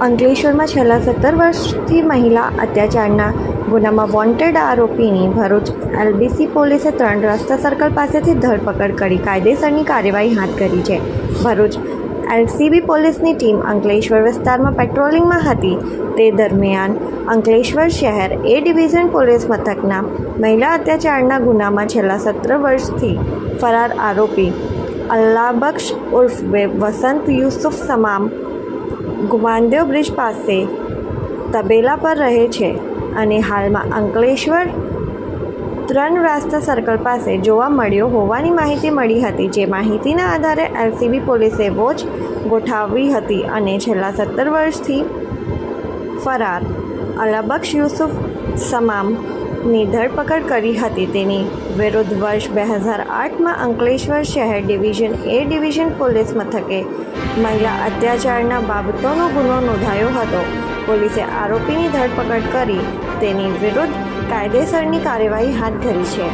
અંકલેશ્વરમાં છેલ્લા 17 વર્ષથી મહિલા અત્યાચારના ગુનામાં વોન્ટેડ આરોપીની ભરૂચ એલબીસી પોલીસે 3 રસ્તા સર્કલ પાસેથી ધરપકડ કરી કાયદેસરની કાર્યવાહી હાથ ધરી છે. ભરૂચ એલસીબી પોલીસની ટીમ અંકલેશ્વર વિસ્તારમાં પેટ્રોલિંગમાં હતી તે દરમિયાન અંકલેશ્વર શહેર એ ડિવિઝન પોલીસ મથકના મહિલા અત્યાચારના ગુનામાં છેલ્લા 17 વર્ષથી ફરાર આરોપી અલ્લાબક્ષ ઉર્ફે વસંત યુસુફ સમામ ગુમાનદેવ બ્રિજ પાસે તબેલા પર રહે છે અને હાલમાં અંકલેશ્વર 3 રાસ્તા સર્કલ પાસે જોવા મળ્યો હોવાની માહિતી મળી હતી. જે માહિતીના આધારે એલસીબી પોલીસે વોચ ગોઠવી હતી અને છેલ્લા 17 વર્ષથી ફરાર અલ્લાબક્ષ યુસુફ સમામની ધરપકડ કરી હતી. તેની વિરુદ્ધ વર્ષ 2008માં અંકલેશ્વર શહેર ડિવિઝન એ ડિવિઝન પોલીસ મથકે મહિલા અત્યાચારના બાબતોનો ગુનો નોંધાયો હતો. પોલીસે આરોપીની ધરપકડ કરી તેની વિરુદ્ધ કાયદેસરની કાર્યવાહી હાથ ધરી છે.